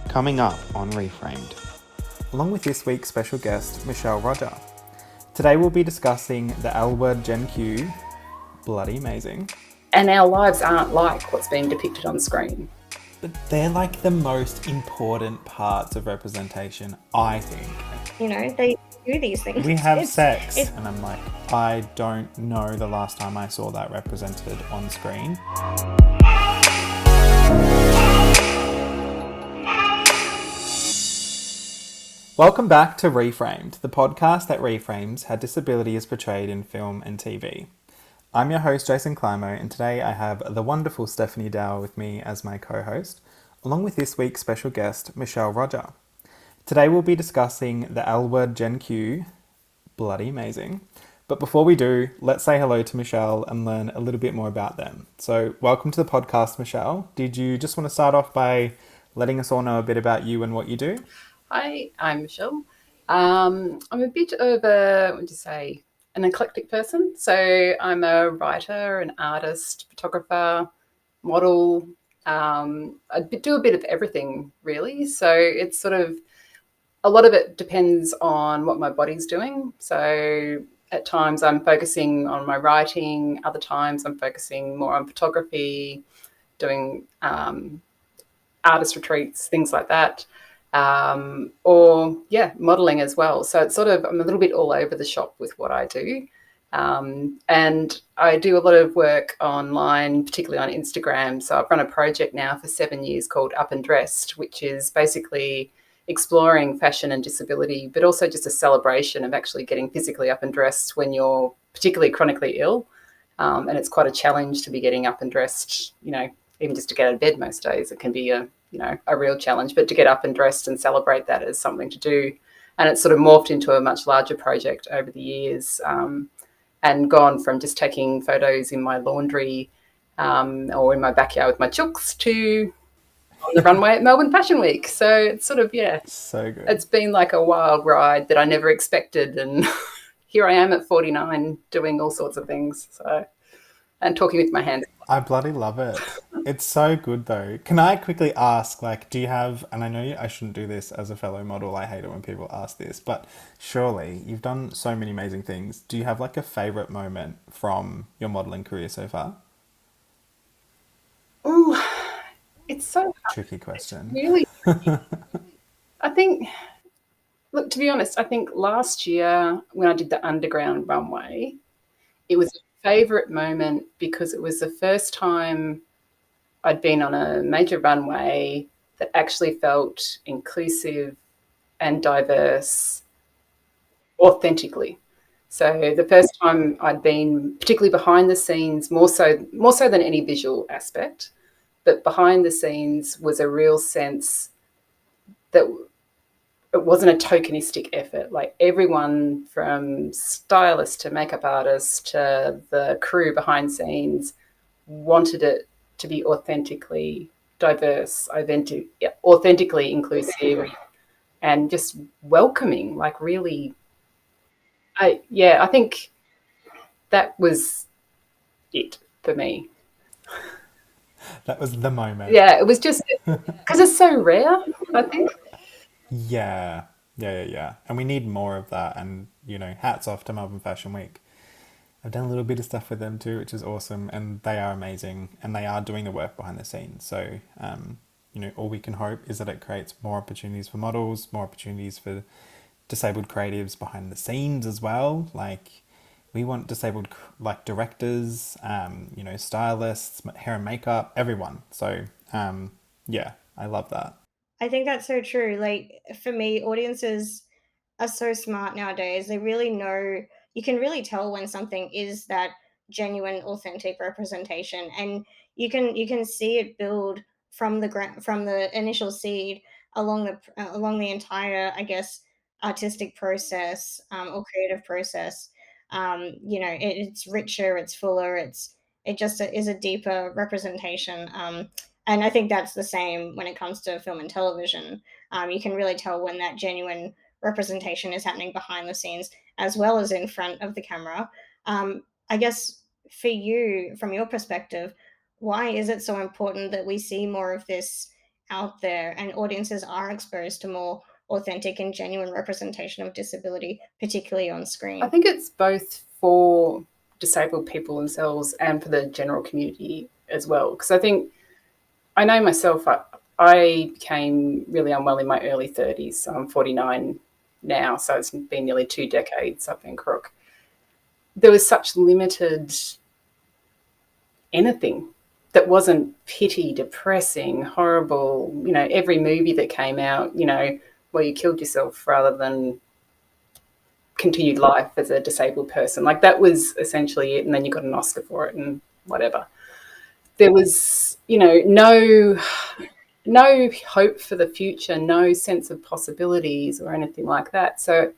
Coming up on ReFramed, along with this week's special guest, Michelle Roger. Today we'll be discussing the L word Gen Q, bloody amazing. And our lives aren't like what's being depicted on screen. But they're like the most important parts of representation, I think. You know, they do these things. We have sex, and I'm like, I don't know the last time I saw that represented on screen. Welcome back to ReFramed, the podcast that reframes how disability is portrayed in film and TV. I'm your host, Jason Climo, and today I have the wonderful Stephanie Dow with me as my co-host, along with this week's special guest, Michelle Roger. Today we'll be discussing the L word Gen Q, bloody amazing. But before we do, let's say hello to Michelle and learn a little bit more about them. So welcome to the podcast, Michelle. Did you just want to start off by letting us all know a bit about you and what you do? Hi, I'm Michelle. I'm a bit of an eclectic person. So I'm a writer, an artist, photographer, model. I do a bit of everything, really. So it's sort of, a lot of it depends on what my body's doing. So at times I'm focusing on my writing. Other times I'm focusing more on photography, doing artist retreats, things like that. Modeling as well. So it's sort of, I'm a little bit all over the shop with what I do. And I do a lot of work online, particularly on Instagram. So I've run a project now for 7 years called Up and Dressed, which is basically exploring fashion and disability, but also just a celebration of actually getting physically up and dressed when you're particularly chronically ill. And it's quite a challenge to be getting up and dressed, you know, even just to get out of bed most days. It can be a real challenge, but to get up and dressed and celebrate that is something to do. And it's sort of morphed into a much larger project over the years, and gone from just taking photos in my laundry or in my backyard with my chooks to on the runway at Melbourne Fashion Week. So it's sort of, So good. It's been like a wild ride that I never expected. And here I am at 49 doing all sorts of things. So, and talking with my hands. I bloody love it. It's so good though. Can I quickly ask, do you have, and I know I shouldn't do this as a fellow model, I hate it when people ask this, but surely you've done so many amazing things. Do you have a favourite moment from your modelling career so far? Oh, it's so hard. Tricky question. Really? I think, look, to be honest, I think last year when I did the underground runway, it was a favourite moment because it was the first time I'd been on a major runway that actually felt inclusive and diverse authentically. So the first time I'd been particularly behind the scenes, more so than any visual aspect, but behind the scenes was a real sense that it wasn't a tokenistic effort. Like everyone from stylist to makeup artist to the crew behind scenes wanted it to be authentically diverse, authentically inclusive, and just welcoming. Like really, I think that was it for me. That was the moment. Yeah, it was just because it's so rare, I think. Yeah. And we need more of that. And, hats off to Melbourne Fashion Week. I've done a little bit of stuff with them too, which is awesome. And they are amazing. And they are doing the work behind the scenes. So, all we can hope is that it creates more opportunities for models, more opportunities for disabled creatives behind the scenes as well. We want disabled directors, stylists, hair and makeup, everyone. So, I love that. I think that's so true. For me, audiences are so smart nowadays. They really know, you can really tell when something is that genuine, authentic representation, and you can see it build from the initial seed along the entire, I guess, artistic process or creative process. It's richer, it's fuller, it just is a deeper representation. And I think that's the same when it comes to film and television. You can really tell when that genuine representation is happening behind the scenes as well as in front of the camera. I guess for you, from your perspective, why is it so important that we see more of this out there, and audiences are exposed to more authentic and genuine representation of disability, particularly on screen. I think it's both for disabled people themselves and for the general community as well. Because I know myself, I became really unwell in my early 30s. So I'm 49 now, so it's been nearly 2 decades I've been crook. There was such limited anything that wasn't pity, depressing, horrible. Every movie that came out, where you killed yourself rather than continued life as a disabled person. Like, that was essentially it. And then you got an Oscar for it and whatever. There was, no hope for the future, no sense of possibilities or anything like that. So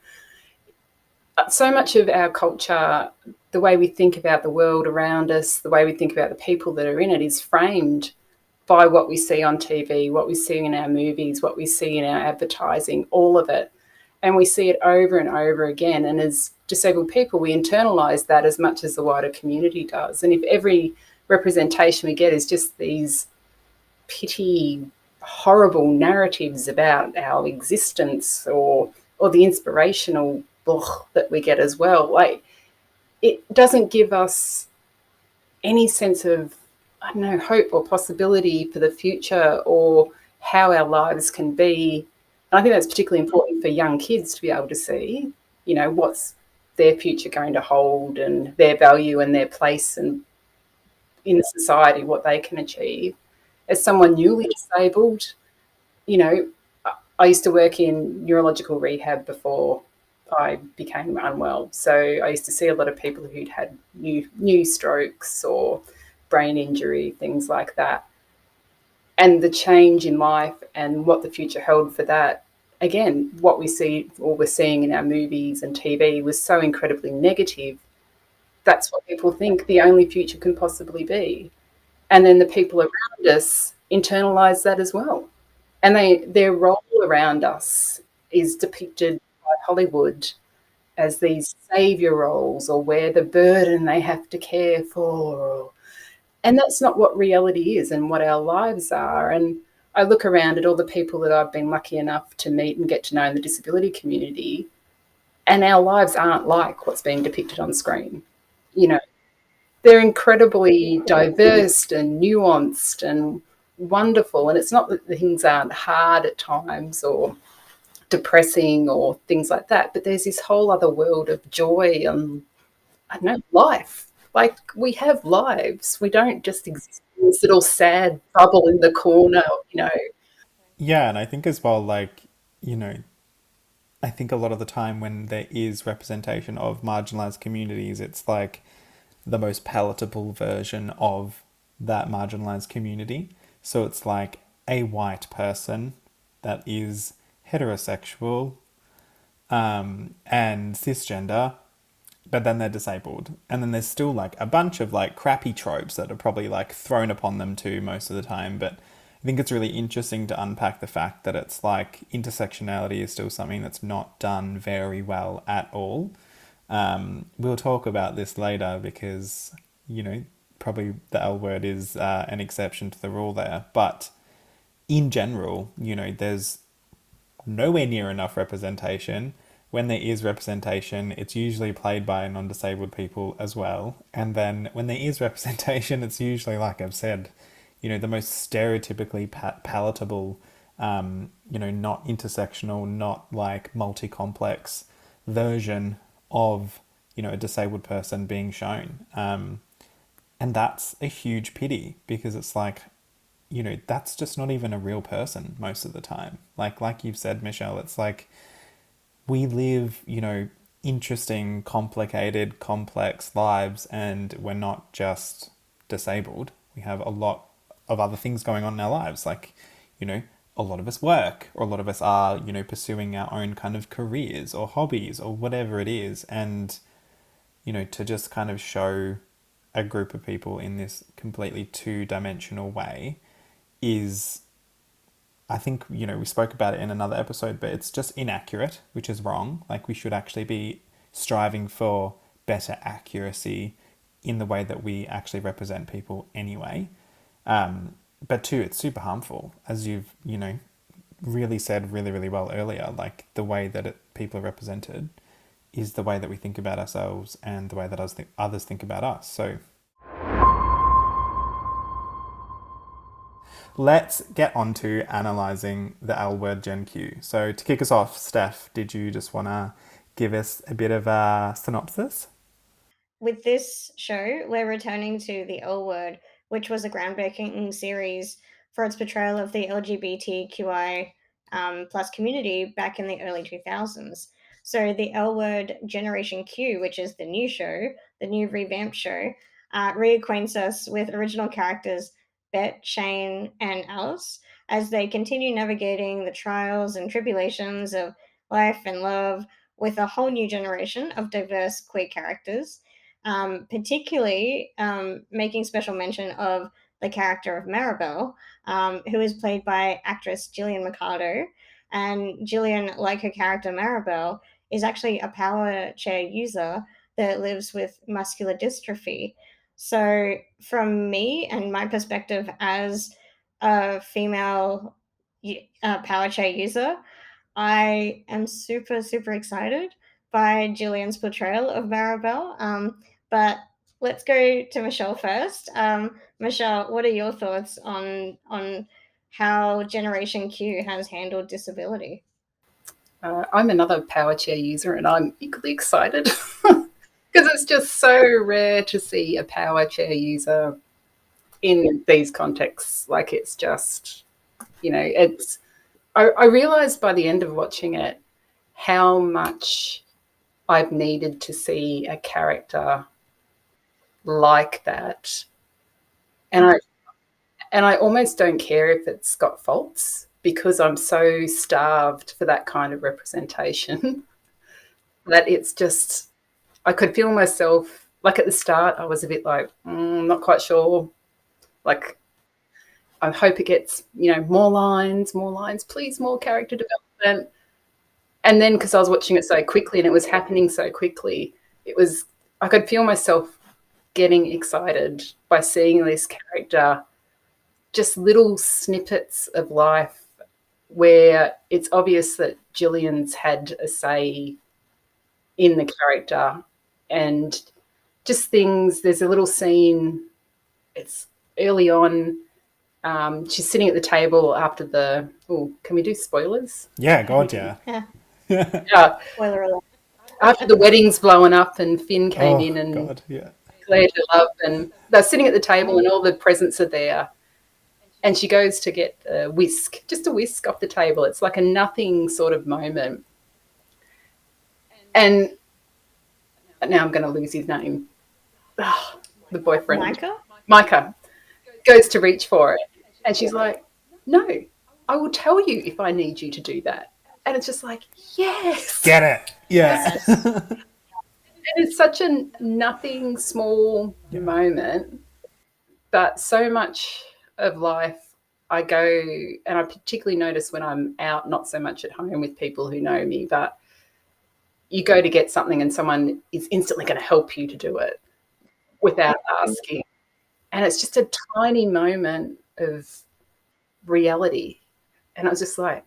much of our culture, the way we think about the world around us, the way we think about the people that are in it, is framed by what we see on TV, what we see in our movies, what we see in our advertising, all of it. And we see it over and over again. And as disabled people, we internalise that as much as the wider community does. And if every representation we get is just these pity, horrible narratives about our existence, or the inspirational that we get as well, like, it doesn't give us any sense of, I don't know, hope or possibility for the future or how our lives can be. And I think that's particularly important for young kids to be able to see, what's their future going to hold, and their value and their place and in society, what they can achieve. As someone newly disabled, I used to work in neurological rehab before I became unwell. So I used to see a lot of people who'd had new strokes or brain injury, things like that. And the change in life and what the future held for that, again, what we see or we're seeing in our movies and TV was so incredibly negative. That's what people think the only future can possibly be. And then the people around us internalise that as well. And their role around us is depicted by Hollywood as these saviour roles, or we're the burden they have to care for. And that's not what reality is and what our lives are. And I look around at all the people that I've been lucky enough to meet and get to know in the disability community, and our lives aren't like what's being depicted on screen. They're incredibly diverse and nuanced and wonderful. And it's not that the things aren't hard at times or depressing or things like that, but there's this whole other world of joy and, I don't know, life. Like, we have lives. We don't just exist in this little sad bubble in the corner. Yeah, and I think as well, like, you know, I think a lot of the time when there is representation of marginalized communities, it's like the most palatable version of that marginalized community. So it's like a white person that is heterosexual, and cisgender, but then they're disabled. And then there's still like a bunch of like crappy tropes that are probably like thrown upon them too most of the time. But I think it's really interesting to unpack the fact that it's like intersectionality is still something that's not done very well at all. We'll talk about this later because, probably the L word is an exception to the rule there. But in general, there's nowhere near enough representation. When there is representation, it's usually played by non-disabled people as well. And then when there is representation, it's usually, like I've said, the most stereotypically palatable, not intersectional, not like multi-complex version of, a disabled person being shown. And that's a huge pity because it's like, that's just not even a real person most of the time. Like you've said, Michelle, it's like we live, interesting, complicated, complex lives, and we're not just disabled. We have a lot of other things going on in our lives. Like, a lot of us work, or a lot of us are, pursuing our own kind of careers or hobbies or whatever it is. And, to just kind of show a group of people in this completely two-dimensional way is, I think, we spoke about it in another episode, but it's just inaccurate, which is wrong. Like, we should actually be striving for better accuracy in the way that we actually represent people anyway. but two, it's super harmful, as you've, really said really, really well earlier. Like, the way that people are represented is the way that we think about ourselves and the way that others think about us. So let's get on to analysing the L word Gen Q. So to kick us off, Steph, did you just want to give us a bit of a synopsis? With this show, we're returning to the L Word, which was a groundbreaking series for its portrayal of the LGBTQI plus community back in the early 2000s. So the L Word Generation Q, which is the new show, the new revamped show, reacquaints us with original characters Bet, Shane, and Alice as they continue navigating the trials and tribulations of life and love with a whole new generation of diverse queer characters. Particularly making special mention of the character of Maribel, who is played by actress Jillian Mercado. And Jillian, like her character Maribel, is actually a power chair user that lives with muscular dystrophy. So, from me and my perspective as a female power chair user, I am super, super excited by Gillian's portrayal of Maribel. But let's go to Michelle first. Michelle, what are your thoughts on how Generation Q has handled disability? I'm another power chair user, and I'm equally excited because it's just so rare to see a power chair user in these contexts. Like, it's just, it's. I realized by the end of watching it how much I've needed to see a character like that, and I almost don't care if it's got faults because I'm so starved for that kind of representation that it's just, I could feel myself, like at the start I was a bit like, not quite sure, like I hope it gets, more lines, please, more character development. And then because I was watching it so quickly and it was happening so quickly, I could feel myself getting excited by seeing this character, just little snippets of life where it's obvious that Gillian's had a say in the character, and just things. There's a little scene, it's early on. She's sitting at the table after can we do spoilers? Yeah, God, yeah. Yeah. Spoiler alert. After the wedding's blown up and Finn came in and God, yeah. declared her love, and they're sitting at the table and all the presents are there. And she goes to get just a whisk off the table. It's like a nothing sort of moment. And now I'm going to lose his name. The boyfriend. Micah goes to reach for it. And she's like, no, I will tell you if I need you to do that. And it's just like, yes. Get it. Yeah. Yes. And it's such a nothing small moment, but so much of life I go, and I particularly notice when I'm out, not so much at home with people who know me, but you go to get something and someone is instantly going to help you to do it without asking. And it's just a tiny moment of reality. And I was just like,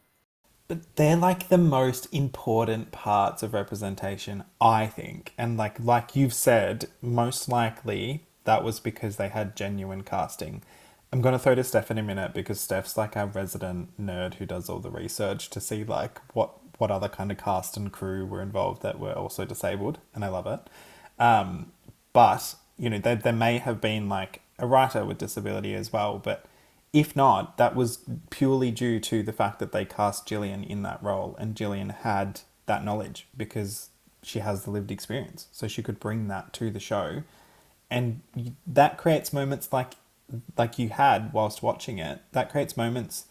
but they're like the most important parts of representation, I think. And like you've said, most likely that was because they had genuine casting. I'm going to throw to Steph in a minute because Steph's like our resident nerd who does all the research to see like what other kind of cast and crew were involved that were also disabled, and I love it. But, there may have been like a writer with disability as well, but if not, that was purely due to the fact that they cast Gillian in that role, and Gillian had that knowledge because she has the lived experience, so she could bring that to the show, and that creates moments like you had whilst watching it. That creates moments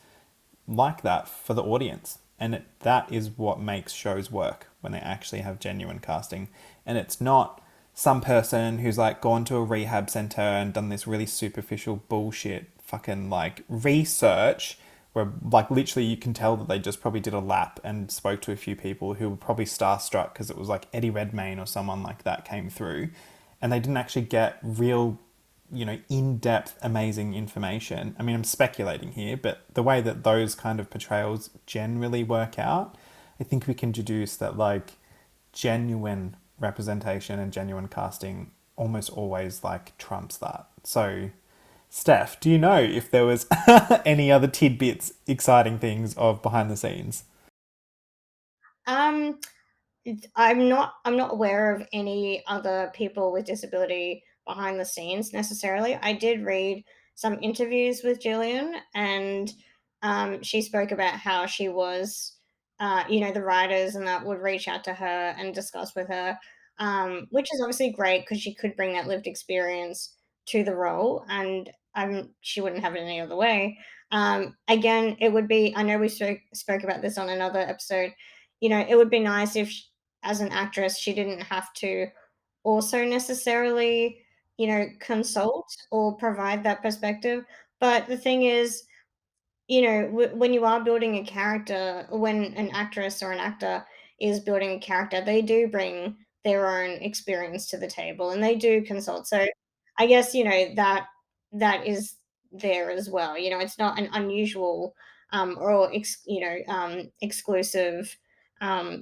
like that for the audience, and that is what makes shows work, when they actually have genuine casting, and it's not some person who's like gone to a rehab center and done this really superficial bullshit fucking like research where like literally you can tell that they just probably did a lap and spoke to a few people who were probably starstruck because it was like Eddie Redmayne or someone like that came through, and they didn't actually get real in-depth, amazing information. I mean, I'm speculating here, but the way that those kind of portrayals generally work out, I think we can deduce that like genuine representation and genuine casting almost always like trumps that. So, Steph, do you know if there was any other tidbits, exciting things of behind the scenes? Um, I'm not aware of any other people with disability behind the scenes necessarily. I did read some interviews with Jillian, and she spoke about how she was, the writers and that would reach out to her and discuss with her, which is obviously great because she could bring that lived experience to the role, and she wouldn't have it any other way. Again, it would be. I know we spoke about this on another episode. It would be nice if as an actress, she didn't have to also necessarily, consult or provide that perspective. But the thing is, when you are building a character, when an actress or an actor is building a character, they do bring their own experience to the table and they do consult. So I guess, that is there as well. It's not an unusual exclusive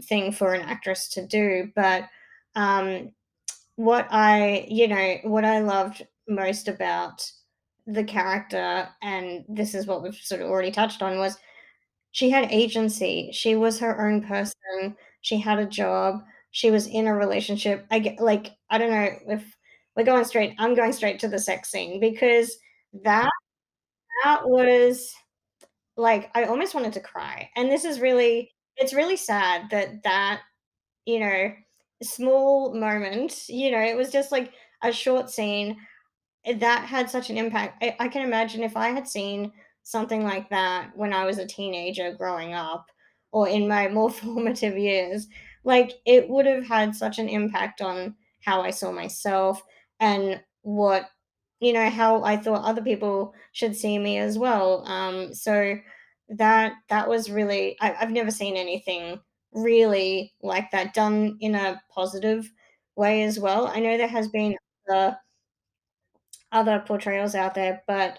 thing for an actress to do. But um, what I loved most about the character, and this is what we've sort of already touched on, was she had agency. She was her own person. She had a job. She was in a relationship. I don't know if I'm going straight to the sex scene because that that was like I almost wanted to cry. And it's really sad that you know, small moment, it was just like a short scene that had such an impact. I can imagine if I had seen something like that when I was a teenager growing up or in my more formative years, like it would have had such an impact on how I saw myself and how I thought other people should see me as well. So that was really, I've never seen anything really like that done in a positive way as well. I know there has been the other portrayals out there, but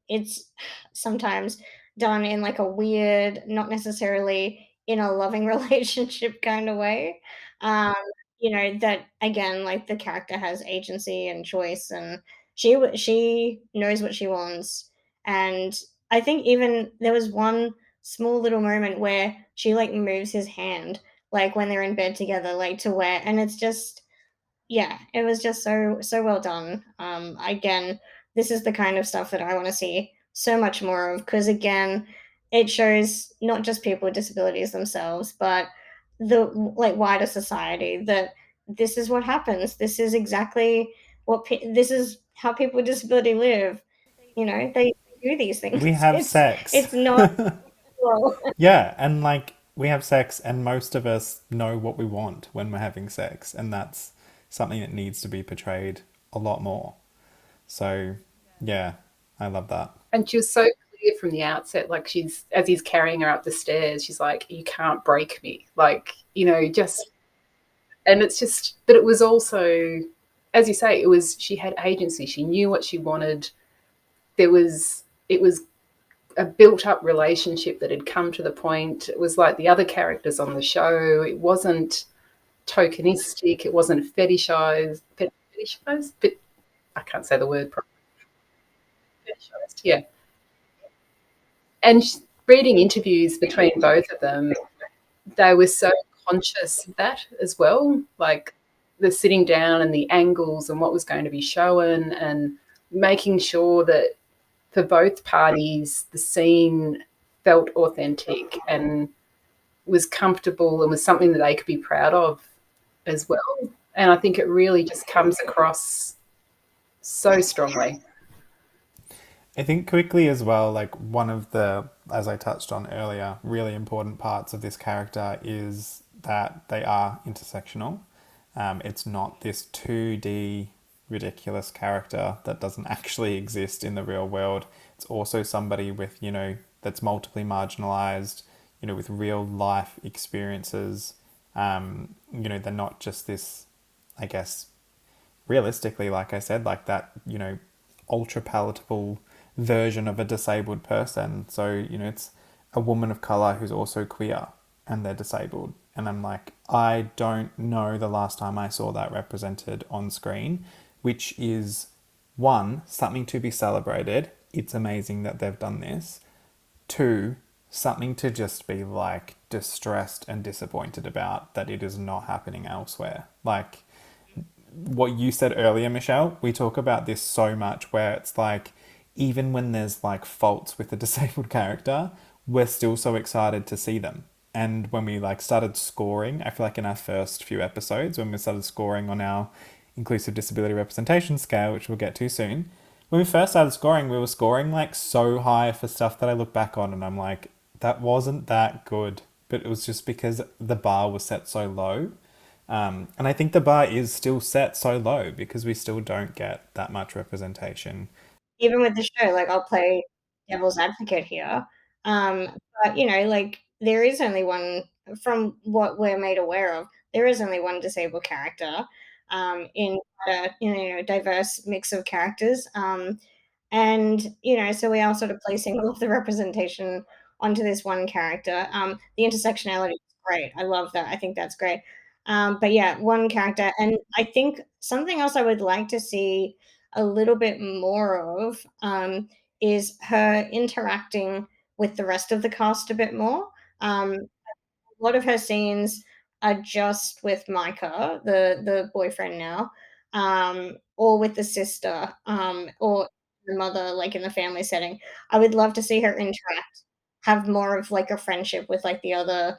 it's sometimes done in like a weird, not necessarily in a loving relationship kind of way. Um, that again, like the character has agency and choice, and she knows what she wants. And I think even there was one small little moment where she like moves his hand, like when they're in bed together, like to where, and it's just yeah, it was just so well done. Again, this is the kind of stuff that I want to see so much more of because again, it shows not just people with disabilities themselves, but the like wider society that this is what happens. This is exactly this is how people with disability live. They do these things. We have It's sex. it's not well. Yeah, and like we have sex, and most of us know what we want when we're having sex, and that's something that needs to be portrayed a lot more. So, yeah, I love that. And she was so clear from the outset, like she's as he's carrying her up the stairs, she's like, "You can't break me," like just. And it's just, but it was also, as you say, she had agency. She knew what she wanted. It was a built up relationship that had come to the point. It was like the other characters on the show. It wasn't tokenistic. It wasn't fetishized. Fetishized, but I can't say the word properly. Fetishized, yeah. And reading interviews between both of them, they were so conscious of that as well, like the sitting down and the angles and what was going to be shown and making sure that for both parties the scene felt authentic and was comfortable and was something that they could be proud of as well. And I think it really just comes across so strongly. I think quickly as well, like one of the, as I touched on earlier, really important parts of this character is that they are intersectional. It's not this 2D ridiculous character that doesn't actually exist in the real world. It's also somebody with, that's multiply marginalized, with real life experiences. They're not just this, I guess, realistically, like I said, like that, ultra palatable version of a disabled person. So, it's a woman of color who's also queer and they're disabled. And I'm like, I don't know the last time I saw that represented on screen, which is one, something to be celebrated. It's amazing that they've done this. Two, something to just be like distressed and disappointed about that it is not happening elsewhere. Like what you said earlier, Michelle, we talk about this so much where it's like, even when there's like faults with a disabled character, we're still so excited to see them. And when we like started scoring, I feel like in our first few episodes, when we started scoring on our inclusive disability representation scale, which we'll get to soon, when we first started scoring, we were scoring like so high for stuff that I look back on and I'm like, that wasn't that good. But it was just because the bar was set so low. And I think the bar is still set so low because we still don't get that much representation. Even with the show, like I'll play devil's advocate here. But like there is only one, from what we're made aware of, there is only one disabled character in a diverse mix of characters. And so we are sort of placing all of the representation onto this one character. The intersectionality is great. I love that. I think that's great. But yeah, one character. And I think something else I would like to see a little bit more of is her interacting with the rest of the cast a bit more. A lot of her scenes are just with Micah, the boyfriend now, or with the sister, or the mother, like in the family setting. I would love to see her interact, have more of like a friendship with like the other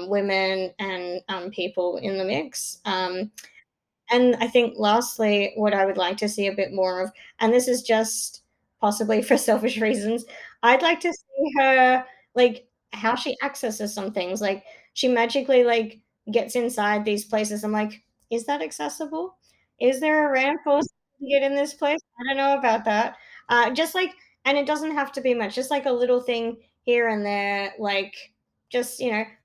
women and people in the mix. And I think lastly, what I would like to see a bit more of, and this is just possibly for selfish reasons, I'd like to see her like how she accesses some things. Like she magically like gets inside these places. I'm like, is that accessible? Is there a ramp or something to get in this place? I don't know about that. Just like, and it doesn't have to be much. Just like a little thing here and there. Like, just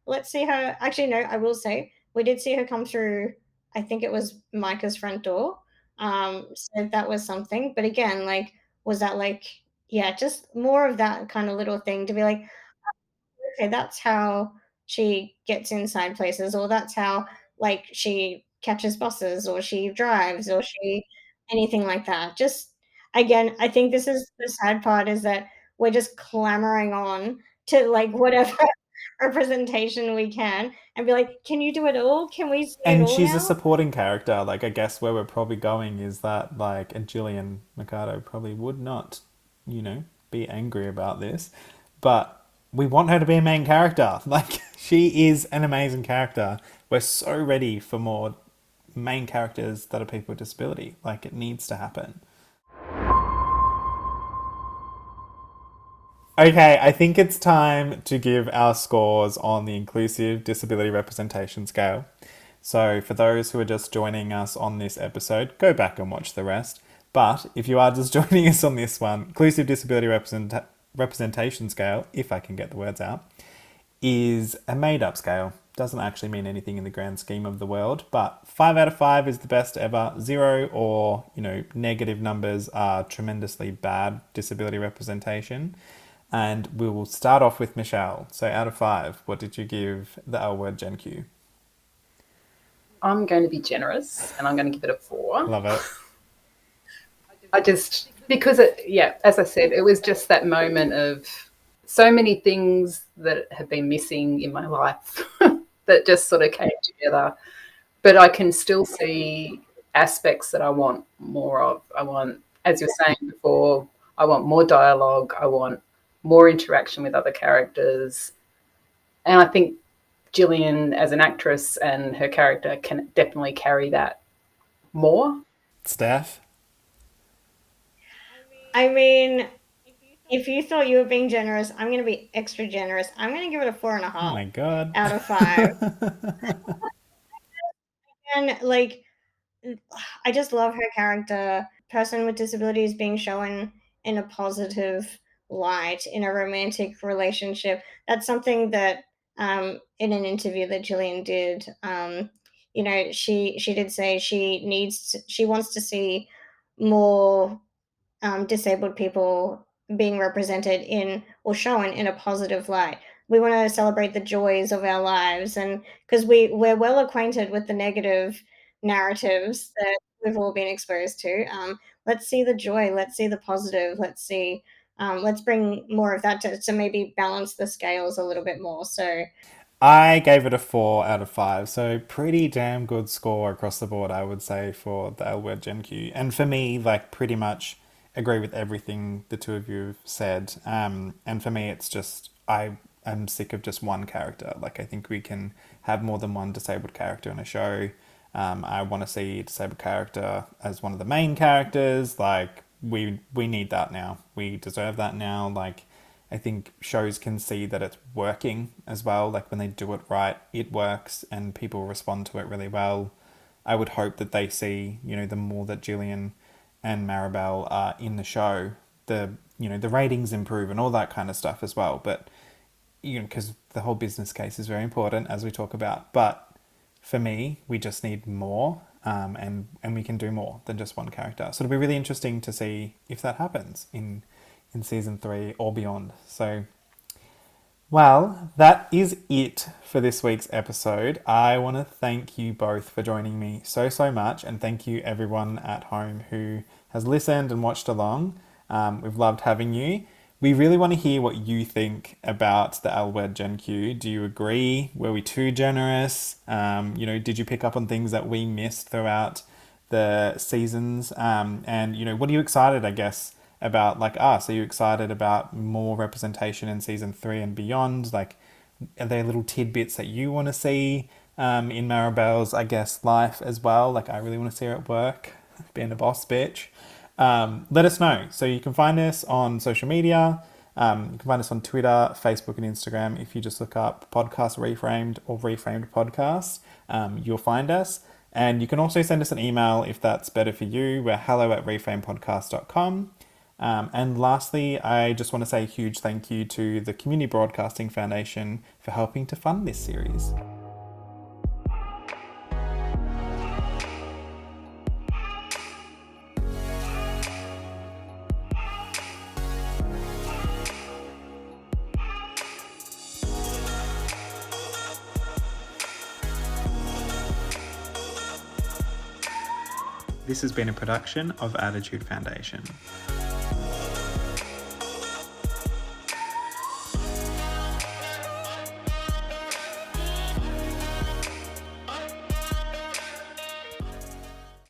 let's see her. Actually, no, I will say we did see her come through. I think it was Micah's front door. So that was something. But again, like, was that like, yeah, just more of that kind of little thing to be like, okay, that's how she gets inside places, or that's how like she catches buses, or she drives, or she anything like that. Just again, I think this is the sad part is that we're just clamoring on to like whatever representation we can and be like, can you do it all? Can we see it And all she's a now? supporting character. Like, I guess where we're probably going is that, like, a Jillian Mercado probably would not, be angry about this. But we want her to be a main character. Like, she is an amazing character. We're so ready for more main characters that are people with disability. Like, it needs to happen. Okay, I think it's time to give our scores on the inclusive disability representation scale. So, for those who are just joining us on this episode, go back and watch the rest. But if you are just joining us on this one, inclusive disability representation scale, if I can get the words out, is a made up scale. Doesn't actually mean anything in the grand scheme of the world, but 5 out of 5 is the best ever. 0 or, negative numbers are tremendously bad disability representation. And we will start off with Michelle. So out of 5, what did you give the L word Gen Q? I'm going to be generous and I'm going to give it a 4. Love it. I just, because as I said, it was just that moment of so many things that have been missing in my life that just sort of came together. But I can still see aspects that I want more of. I want, as you were saying before, I want more dialogue. I want more interaction with other characters. And I think Jillian as an actress and her character can definitely carry that more. Steph? I mean, if you thought you were being generous, I'm going to be extra generous. I'm going to give it a 4.5 Oh my god. out of 5. And like, I just love her character. Person with disabilities being shown in a positive light in a romantic relationship. That's something that in an interview that Jillian did, she did say she wants to see more disabled people being represented in or shown in a positive light. We want to celebrate the joys of our lives, and because we're well acquainted with the negative narratives that we've all been exposed to. Let's see the joy. Let's see the positive. Let's see. Let's bring more of that to maybe balance the scales a little bit more. So I gave it a 4 out of 5, so pretty damn good score across the board, I would say, for the L word Gen Q. And for me, like, pretty much agree with everything the two of you have said. And for me, it's just, I am sick of just one character. Like, I think we can have more than one disabled character in a show. I want to see a disabled character as one of the main characters. Like, we need that now. We deserve that now. Like, I think shows can see that it's working as well. Like when they do it right, it works and people respond to it really well. I would hope that they see, the more that Jillian and Maribel are in the show, the ratings improve and all that kind of stuff as well. But, because the whole business case is very important as we talk about. But for me, we just need more, and we can do more than just one character. So it'll be really interesting to see if that happens in season 3 or beyond. So, well, that is it for this week's episode. I want to thank you both for joining me so much, and thank you everyone at home who has listened and watched along. We've loved having you. We really want to hear what you think about the L word Gen Q. Do you agree? Were we too generous? Did you pick up on things that we missed throughout the seasons? And what are you excited, I guess, about, like us? Are you excited about more representation in season 3 and beyond? Like, are there little tidbits that you want to see in Maribel's, I guess, life as well? Like, I really want to see her at work, being a boss bitch. Let us know. So you can find us on social media. You can find us on Twitter, Facebook, and Instagram. If you just look up Podcast ReFramed or ReFramed Podcast, you'll find us. And you can also send us an email if that's better for you. We're hello@reframepodcast.com. And lastly, I just want to say a huge thank you to the Community Broadcasting Foundation for helping to fund this series. This has been a production of Attitude Foundation.